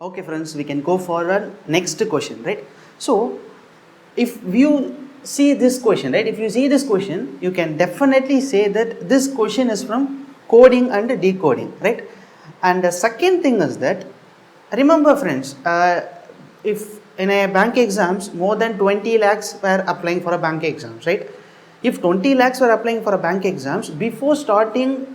Okay friends, we can go for our next question, right? So, if you see this question, right? If you see this question, you can definitely say that this question is from coding and decoding, right? And the second thing is that, remember friends, if in a bank exams, more than 20 lakhs were applying for a bank exams, right? If 20 lakhs were applying for a bank exams, before logging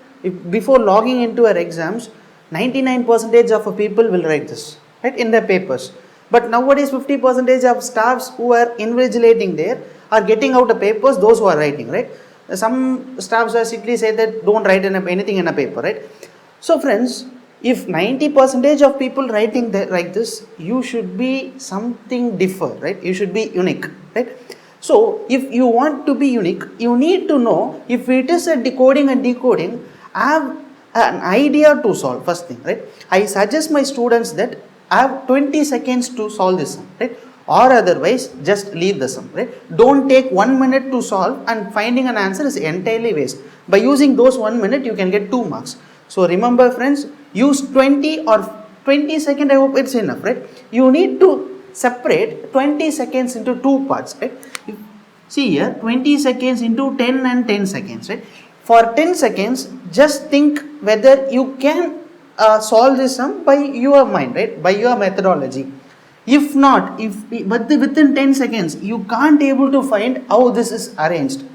into our exams, 99% of people will write this, right, in their papers. But nowadays 50% of staffs who are invigilating there are getting out the papers, those who are writing, right? Some staffs are simply say that don't write anything in a paper, right? So friends, if 90% of people writing like this, you should be something different, right? You should be unique, right? So if you want to be unique, you need to know if it is a decoding and decoding, have an idea to solve. First thing, right? I suggest my students that I have 20 seconds to solve this sum, right? Or otherwise just leave the sum, right? Don't take 1 minute to solve, and finding an answer is entirely waste. By using those 1 minute, you can get 2 marks. So remember friends, use 20 or 20 seconds. I hope it's enough, right? You need to separate 20 seconds into two parts, right? See here, 20 seconds into 10 and 10 seconds, right? For 10 seconds, just think whether you can solve this sum by your mind, right? By your methodology. If not, within 10 seconds, you can't able to find how this is arranged,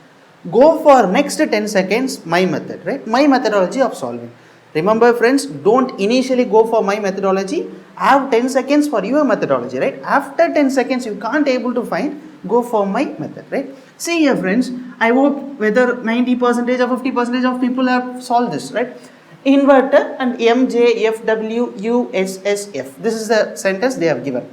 go for next 10 seconds, my method, right? My methodology of solving. Remember friends, don't initially go for my methodology. Have 10 seconds for your methodology, right? After 10 seconds, you can't able to find, go for my method, right? See here friends, I hope whether 90% or 50% of people have solved this, right? Inverter and MJFWUSSF. This is the sentence they have given.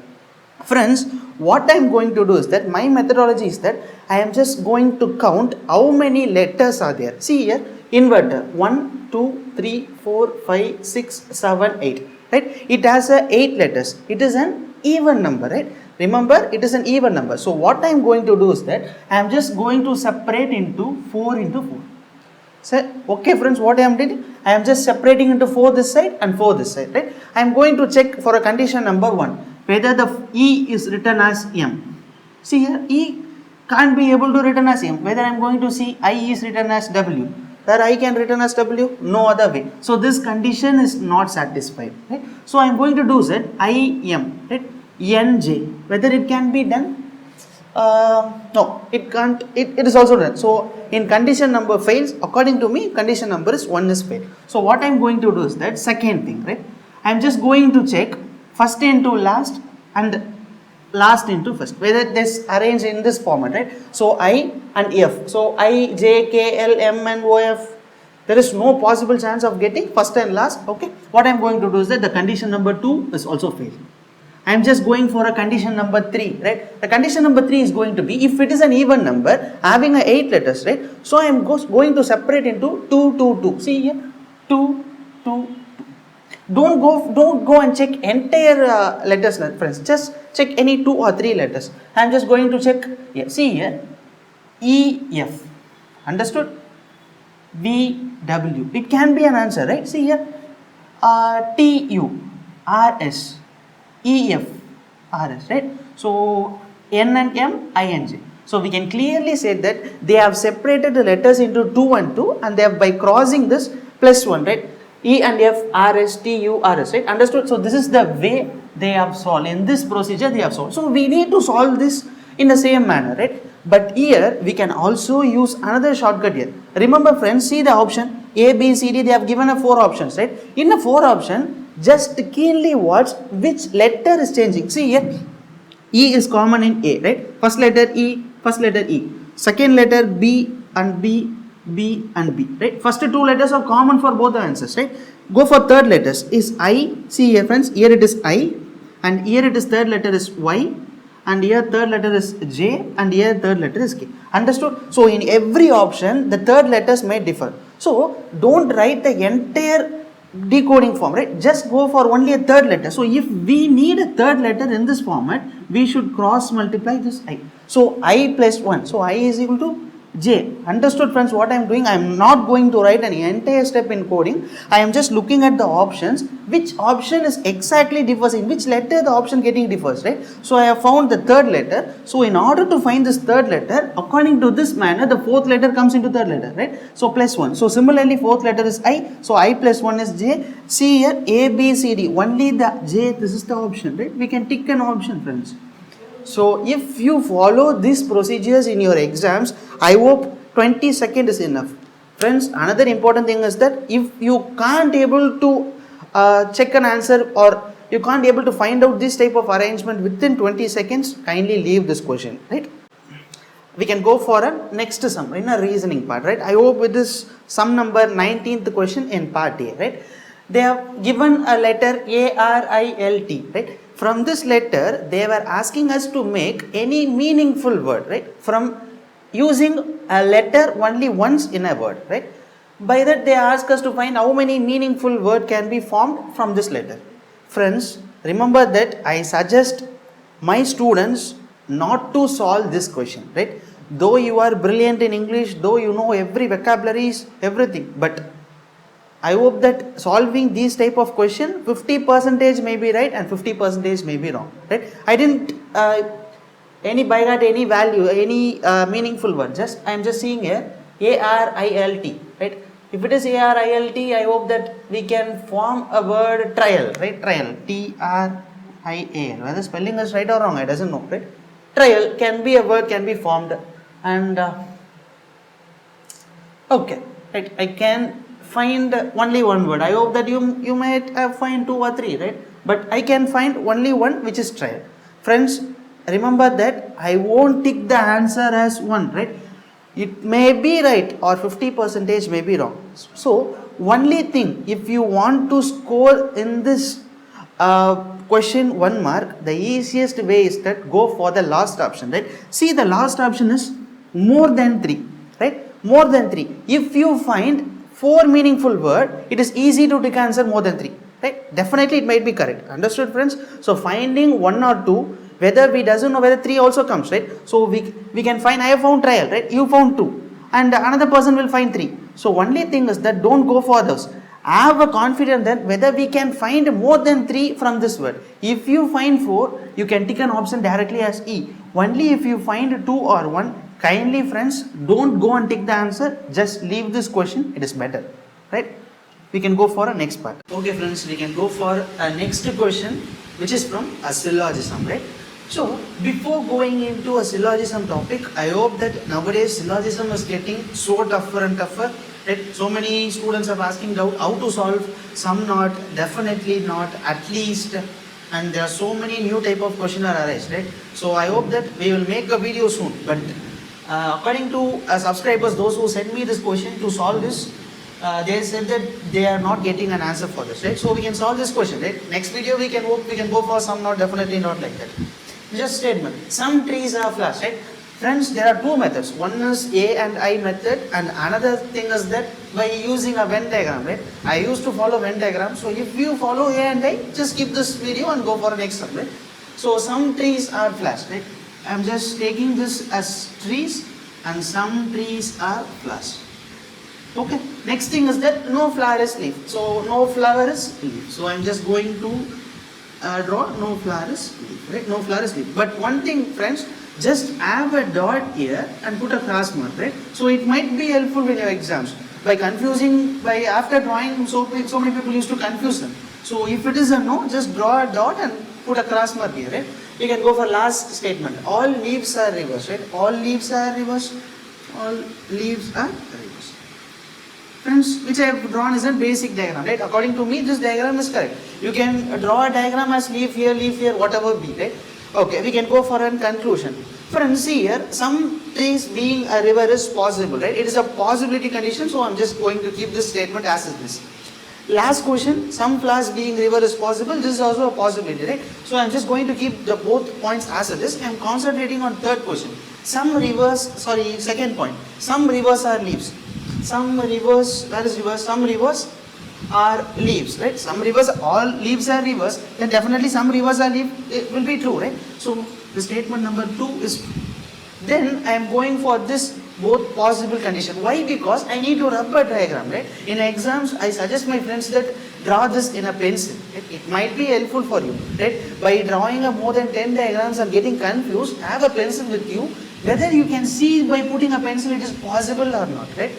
Friends, what I am going to do is that my methodology is that I am just going to count how many letters are there. See here, inverter 1, 2, 3, 4, 5, 6, 7, 8. Right? It has 8 letters. It is an even number, right? Remember, it is an even number. So what I am going to do is that I am just going to separate into 4 into 4. So, okay friends, what I am doing? I am just separating into 4 this side and 4 this side, right? I am going to check for a condition number 1, whether the E is written as M. See here, E can't be able to written as M. Whether I am going to see I is written as W. Where I can written as W? No other way. So this condition is not satisfied, right? So I am going to do that I M, right? NJ. Whether it can be done? No, it can't. It is also done. So in condition number fails, according to me, condition number is 1 is failed. So what I am going to do is that second thing, right? I am just going to check first into last and last into first, whether this arranged in this format, right? So I and F. So I, J, K, L, M and O, F. There is no possible chance of getting first and last. Okay. What I am going to do is that the condition number 2 is also failed. I am just going for a condition number 3, right? The condition number 3 is going to be, if it is an even number having 8 letters, right? So I am going to separate into 2, 2, 2. See here, 2, 2, 2. Don't go and check entire letters, friends. Just check any 2 or 3 letters. I am just going to check here. See here, E, F. Understood? V, W. It can be an answer, right? See here, T, U, R, S. EF, RS, right? So N and M, I and J. So we can clearly say that they have separated the letters into 2 and 2, and they have by crossing this plus 1, right? E and F, RS, T, U, RS, right? Understood? So this is the way they have solved. In this procedure, they have solved. So we need to solve this in the same manner, right? But here we can also use another shortcut here. Remember friends, see the option A, B, C, D. They have given a 4 options, right? In the 4 option, just keenly watch which letter is changing. See here, E is common in A, right? First letter E, second letter B and B, B and B, right? First 2 letters are common for both the answers, right? Go for third letters. Is I. See here friends, here it is I, and here it is third letter is Y, and here third letter is J, and here third letter is K. Understood? So in every option, the third letters may differ. So don't write the entire decoding form, right? Just go for only a third letter. So if we need a third letter in this format, we should cross multiply this I. So I plus 1. So I is equal to J. Understood, friends, what I am doing? I am not going to write an entire step in coding. I am just looking at the options. Which option is exactly differs, in which letter the option getting differs, right? So I have found the third letter. So in order to find this third letter, according to this manner, the fourth letter comes into third letter, right? So plus 1. So similarly, fourth letter is I. So I plus 1 is J. See here, A, B, C, D. Only the J, this is the option, right? We can tick an option, friends. So if you follow these procedures in your exams, I hope 20 seconds is enough. Friends, another important thing is that if you can't able to check an answer, or you can't able to find out this type of arrangement within 20 seconds, kindly leave this question, right? We can go for a next sum in a reasoning part, right? I hope with this sum number 19th question in part A, right? They have given a letter A-R-I-L-T, right? From this letter, they were asking us to make any meaningful word, right? From using a letter only once in a word, right? By that, they ask us to find how many meaningful word can be formed from this letter. Friends, remember that I suggest my students not to solve this question, right? Though you are brilliant in English, though you know every vocabularies, everything, but I hope that solving these type of question, 50% may be right and 50% may be wrong, right? I didn't any by heart any value, any meaningful word. Just I am just seeing here A-R-I-L-T, right? If it is A-R-I-L-T, I hope that we can form a word trial, right? Trial, T-R-I-A-L. Whether spelling is right or wrong, I doesn't know, right? Trial can be a word, can be formed, and okay, right? I can find only one word. I hope that you might find 2 or 3, right? But I can find only one, which is trial. Friends, remember that I won't tick the answer as 1, right? It may be right or 50% may be wrong. So only thing, if you want to score in this question 1 mark, the easiest way is that go for the last option, right? See, the last option is more than 3, right? More than 3. If you find 4 meaningful word, it is easy to take answer more than 3, right? Definitely it might be correct. Understood, friends? So finding 1 or 2, whether we doesn't know whether 3 also comes, right? So we can find, I have found trial, right? You found 2 and another person will find 3. So only thing is that don't go for those. Have a confidence that whether we can find more than 3 from this word. If you find 4, you can tick an option directly as E. Only if you find 2 or 1, kindly friends, don't go and tick the answer, just leave this question, it is better, right? We can go for a next part. Okay friends, we can go for a next question, which is from a syllogism, right? So before going into a syllogism topic, I hope that nowadays syllogism is getting so tougher and tougher, right? So many students are asking out how to solve, some not, definitely not, at least, and there are so many new type of question are arise, right? So I hope that we will make a video soon, but according to subscribers, those who sent me this question to solve this, they said that they are not getting an answer for this, right? So we can solve this question, right? Next video we can hope we can go for some, not, definitely not, like that. Just statement. Some trees are flash, right? Friends, there are 2 methods. One is A and I method, and another thing is that by using a Venn diagram, right? I used to follow Venn diagram. So if you follow A and I, just skip this video and go for the next one, right? So some trees are flash, right? I'm just taking this as trees, and some trees are flash. Okay. Next thing is that no flower is leaf. So no flower is leaf. So I'm just going to draw no flower is leaf, right? No flower is leaf. But one thing, friends, just have a dot here and put a cross mark, right? So it might be helpful in your exams. By confusing, by after drawing, so many people used to confuse them. So if it is a no, just draw a dot and put a cross mark here, right? You can go for last statement. All leaves are reversed, right? All leaves are reversed. All leaves are reversed. Friends, which I have drawn is a basic diagram, right? According to me, this diagram is correct. You can draw a diagram as leaf here, whatever be, right? Okay, we can go for a conclusion. Friends, see here, some trees being a river is possible, right? It is a possibility condition, so I'm just going to keep this statement as is this. Last question, some flowers being river is possible, this is also a possibility, right? So I'm just going to keep the both points as it is. I'm concentrating on third question. Second point. Some rivers are leaves. Some rivers, where is rivers? Some rivers are leaves, right? Some rivers, all leaves are rivers, then definitely some rivers are leaves, it will be true, right? So the statement number 2 is, then I am going for this both possible condition. Why? Because I need to rub a diagram, right? In exams, I suggest my friends that draw this in a pencil. Right? It might be helpful for you, right? By drawing a more than 10 diagrams and getting confused, have a pencil with you. Whether you can see by putting a pencil it is possible or not, right?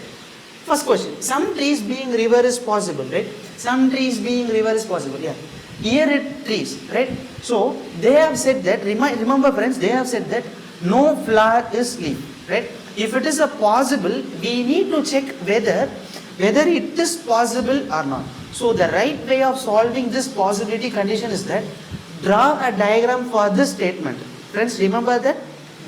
First question, some trees being river is possible, right? Some trees being river is possible, yeah. Here it trees, right? So, they have said that, remember friends, they have said that no flower is leaf, right? If it is a possible, we need to check whether it is possible or not. So, the right way of solving this possibility condition is that draw a diagram for this statement. Friends, remember that?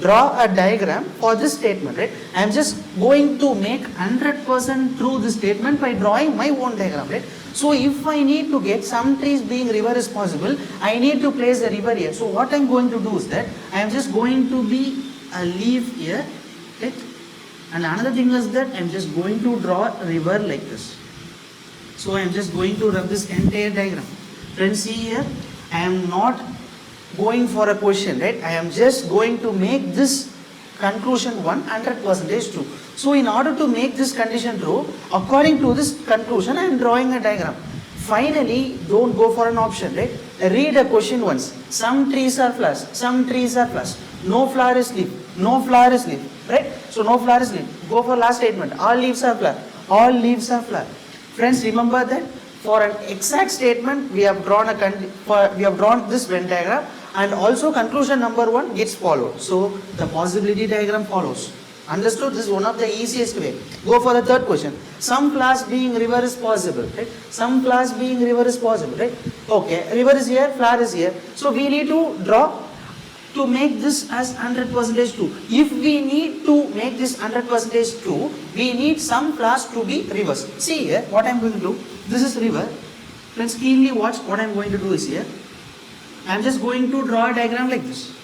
Draw a diagram for this statement, right? I am just going to make 100% true this statement by drawing my own diagram, right? So if I need to get some trees being river is possible, I need to place a river here. So what I am going to do is that I am just going to be a leaf here, right? And another thing is that I am just going to draw a river like this. So I am just going to rub this entire diagram. Friends, see here, I am not going for a question, right? I am just going to make this conclusion 100% true. So in order to make this condition true, according to this conclusion, I am drawing a diagram. Finally, don't go for an option, right? Read a question once. Some trees are flowers, some trees are flowers. No flower is leaf, no flower is leaf, right? So no flower is leaf. Go for last statement. All leaves are flower, all leaves are flower. Friends, remember that for an exact statement, we have drawn this Venn diagram. And also conclusion number 1 gets followed. So the possibility diagram follows. Understood? This is one of the easiest way. Go for the third question. Some flowers being river is possible, right? Some flowers being river is possible, right? Okay, river is here, flower is here. So we need to draw to make this as 100% true. If we need to make this 100% true, we need some flowers to be rivers. See here, what I am going to do. This is river. Friends, keenly watch what I am going to do is here. I am just going to draw a diagram like this.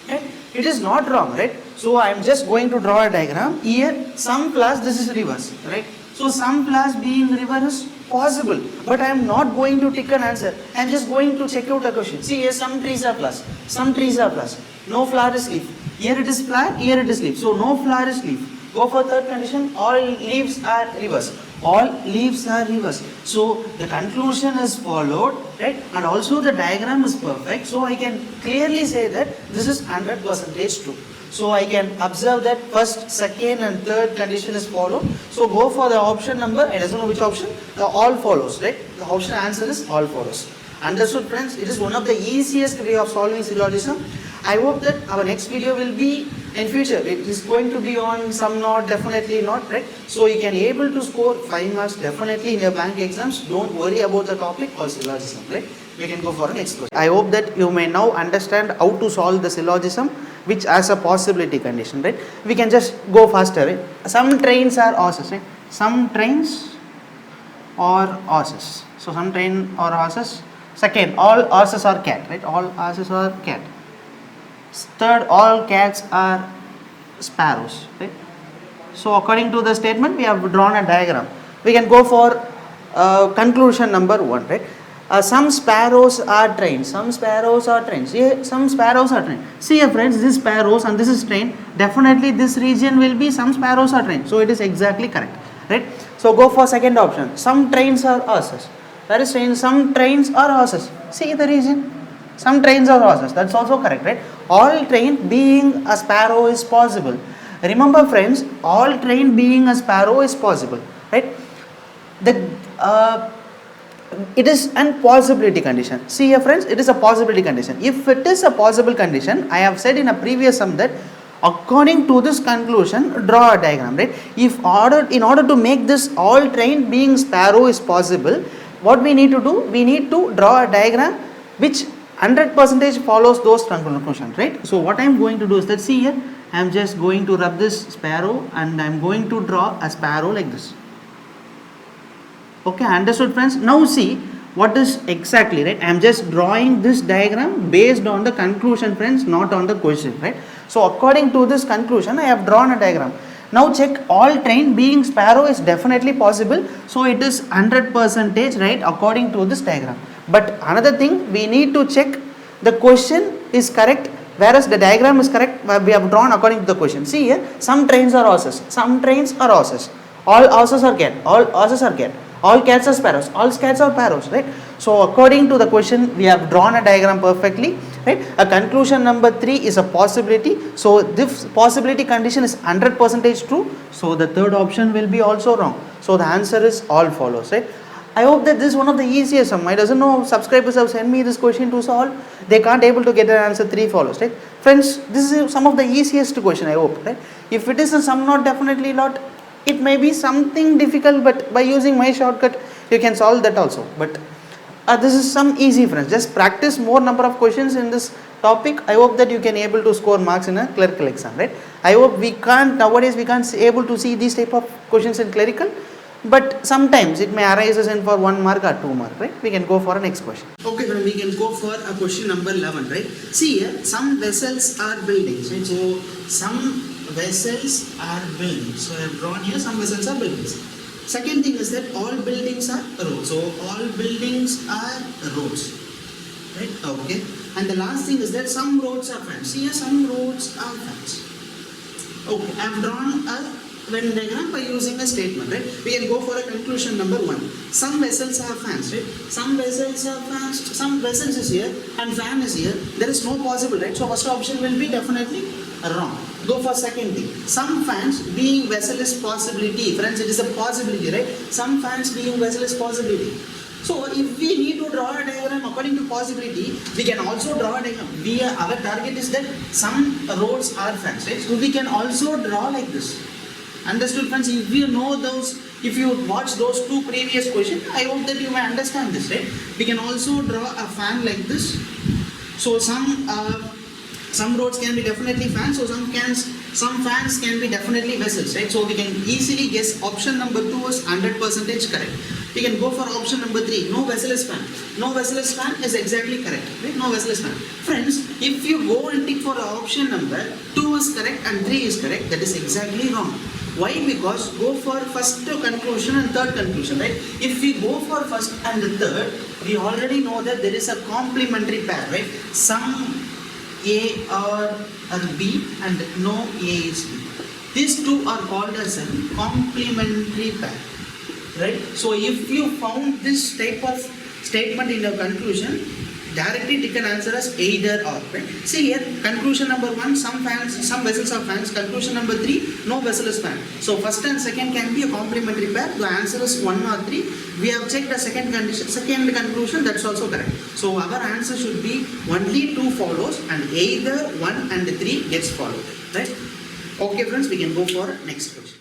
Right? It is not wrong, right? So I am just going to draw a diagram. Here, some flowers, this is rivers, right? So some flowers being river is possible, but I am not going to take an answer. I am just going to check out a question. See here, some trees are flowers, some trees are flowers. No flower is leaf. Here it is flower, here it is leaf. So no flower is leaf. Go for third condition. All leaves are rivers. All leaves are rivers. So the conclusion is followed, right? And also the diagram is perfect. So I can clearly say that this is 100% true. So I can observe that first, second and third condition is followed. So go for the option number, I don't know which option, the all follows, right? The option answer is all follows. Understood friends? It is one of the easiest way of solving syllogism. I hope that our next video will be in future. It is going to be on some not, definitely not, right? So you can able to score 5 marks definitely in your bank exams. Don't worry about the topic or syllogism, right? We can go for the next question. I hope that you may now understand how to solve the syllogism, which has a possibility condition, right? We can just go faster, right? Some trains are horses, right? Some trains or horses. So some train or horses. Second, all horses are cat, right? All horses are cat. Third, all cats are sparrows, right? So according to the statement, we have drawn a diagram. We can go for conclusion number 1, right? Some sparrows are trained. Some sparrows are trained. See, some sparrows are trained. See here friends, this sparrows and this is trained. Definitely this region will be some sparrows are trained. So it is exactly correct, right? So go for second option. Some trains are horses. That is saying some trains are horses. See the region. Some trains are horses. That's also correct, right? All train being a sparrow is possible. Remember friends, all train being a sparrow is possible, right? It is a possibility condition. See here friends, it is a possibility condition. If it is a possible condition, I have said in a previous sum that according to this conclusion, draw a diagram, right? In order to make this all train being sparrow is possible, what we need to do? We need to draw a diagram which 100% follows those conclusions, right? So what I am going to do is that, see here, I am just going to rub this sparrow and I am going to draw a sparrow like this. Okay, understood friends? Now see what is exactly, right? I am just drawing this diagram based on the conclusion friends, not on the question, right? So according to this conclusion, I have drawn a diagram. Now check, all train being sparrow is definitely possible. So it is 100%, right, according to this diagram. But another thing, we need to check the question is correct Whereas the diagram is correct, we have drawn according to the question. See here, some trains are horses, some trains are horses. All horses are cat, all horses are cat. All cats are sparrows, all cats are parrots, right? So according to the question, we have drawn a diagram perfectly, right? A conclusion number 3 is a possibility. So this possibility condition is 100% true. So the third option will be also wrong. So the answer is all follows, right? I hope that this is one of the easiest. I doesn't know subscribers have sent me this question to solve. They can't able to get an answer 3 follows, right? Friends, this is some of the easiest question, I hope, right? If it is a sum not, definitely not. It may be something difficult, but by using my shortcut, you can solve that also. But this is some easy, friends. Just practice more number of questions in this topic. I hope that you can able to score marks in a clerical exam, right? I hope nowadays we can't able to see these type of questions in clerical, but sometimes it may arise in for 1 mark or 2 mark, right? We can go for a next question. Okay, then we can go for a question number 11, right? See here, some vessels are buildings, right? So some vessels are buildings. So I have drawn here some vessels are buildings. Second thing is that all buildings are roads. So all buildings are roads, right? Okay. And the last thing is that some roads are fans. See here, some roads are fans. Okay, I have drawn a Venn diagram by using a statement, right? We can go for a conclusion number 1. Some vessels have fans, right? Some vessels have fans. Some vessels is here and fan is here. There is no possible, right? So first option will be definitely wrong. Go for second thing. Some fans being vessel is possibility. Friends, it is a possibility, right? Some fans being vessel is possibility. So if we need to draw a diagram according to possibility, we can also draw a diagram. Our target is that some roads are fans, right? So we can also draw like this. Understood, friends? If you know those, if you watch those 2 previous questions, I hope that you may understand this, right? We can also draw a fan like this. So some roads can be definitely fans, so some fans can be definitely vessels, right? So we can easily guess option number 2 is 100% correct. We can go for option number 3, no vessel is fan. No vessel is fan is exactly correct, right? No vessel is fan. Friends, if you go and tick for option number 2 is correct and 3 is correct, that is exactly wrong. Why? Because go for first conclusion and third conclusion, right? If we go for first and the third, we already know that there is a complementary pair, right? Some A are B and no A is B. These two are called as a complementary pair, right? So if you found this type of statement in your conclusion, directly take an answer as either or, right? See here, conclusion number 1, some vessels are fans. Conclusion number 3, no vessel is fan. So first and second can be a complementary pair. The answer is 1 or 3. We have checked the second conclusion, that's also correct. So our answer should be only 2 follows and either 1 and 3 gets followed, right? Okay, friends, we can go for next question.